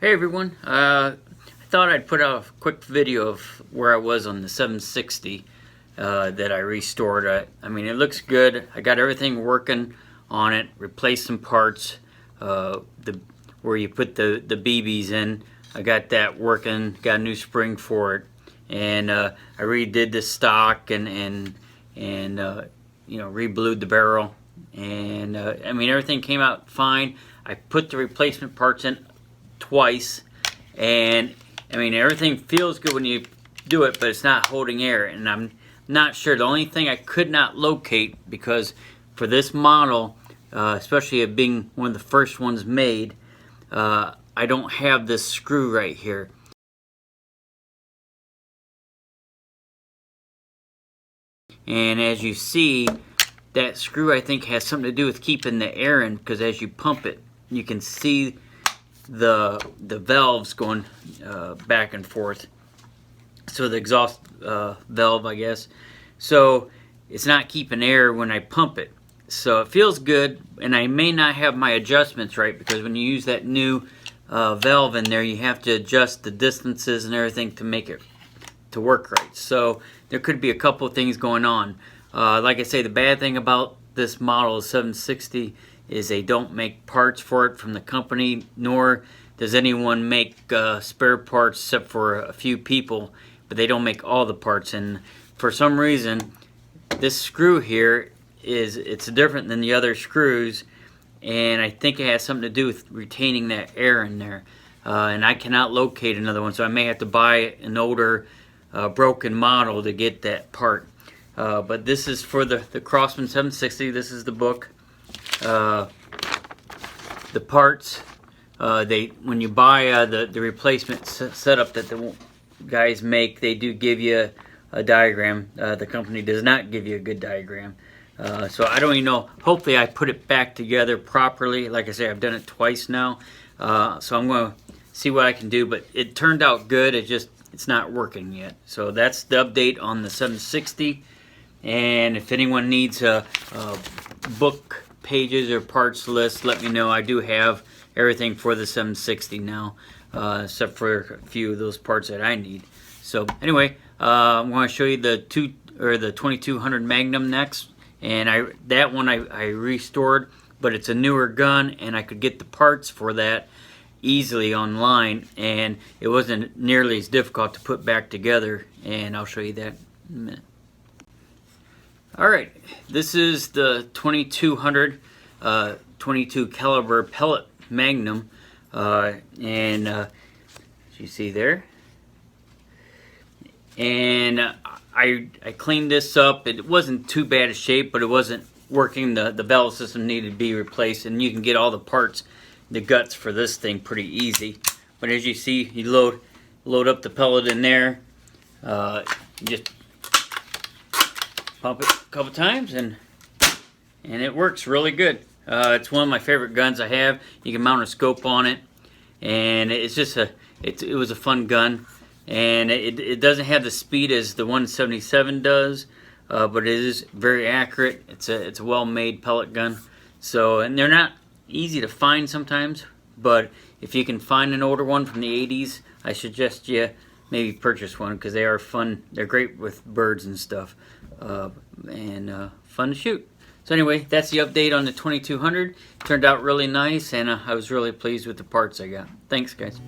Hey everyone, I thought I'd put out a quick video of where I was on the 760 that I restored. I mean, it looks good. I got everything working on it, replaced some parts, where you put the BBs in. I got that working, got a new spring for it, and I redid the stock and reblued the barrel, and I mean, everything came out fine. I put the replacement parts in twice, and I mean, everything feels good when you do it, but it's not holding air, and I'm not sure. The only thing I could not locate, because for this model, especially it being one of the first ones made, I don't have this screw right here. And as you see, that screw I think has something to do with keeping the air in, because as you pump it, you can see the valves going back and forth. So the exhaust valve, I guess. So it's not keeping air when I pump it. So it feels good, and I may not have my adjustments right, because when you use that new valve in there, you have to adjust the distances and everything to make it to work right. So there could be a couple of things going on. Like I say, the bad thing about this model 760 is they don't make parts for it from the company, nor does anyone make spare parts except for a few people, but they don't make all the parts. And for some reason, this screw here it's different than the other screws, and I think it has something to do with retaining that air in there. And I cannot locate another one, so I may have to buy an older broken model to get that part. But this is for the Crosman 760. This is the book. The parts, when you buy the replacement setup that the guys make, they do give you a diagram. The company does not give you a good diagram. So I don't even know. Hopefully I put it back together properly. Like I say, I've done it twice now. So I'm going to see what I can do, but it turned out good. It's not working yet. So that's the update on the 760. And if anyone needs a book pages or parts list, let me know. I do have everything for the 760 now, except for a few of those parts that I need. So anyway, I'm going to show you the 2200 Magnum next, and that one I restored, but it's a newer gun, and I could get the parts for that easily online, and it wasn't nearly as difficult to put back together, and I'll show you that in a minute. Alright, this is the 2200 22 caliber pellet Magnum, and as you see there, and I cleaned this up. It wasn't too bad a shape, but it wasn't working. The valve system needed to be replaced, and you can get all the parts, the guts for this thing pretty easy. But as you see, you load up the pellet in there, just pump it a couple times, and it works really good. It's one of my favorite guns I have. You can mount a scope on it, and it's just it was a fun gun. And it doesn't have the speed as the 177 does, but it is very accurate. It's a well-made pellet gun. So, and they're not easy to find sometimes, but if you can find an older one from the 80s, I suggest you maybe purchase one, because they are fun. They're great with birds and stuff, and fun to shoot. So anyway, that's the update on the 2200. Turned out really nice, and I was really pleased with the parts I got. Thanks, guys.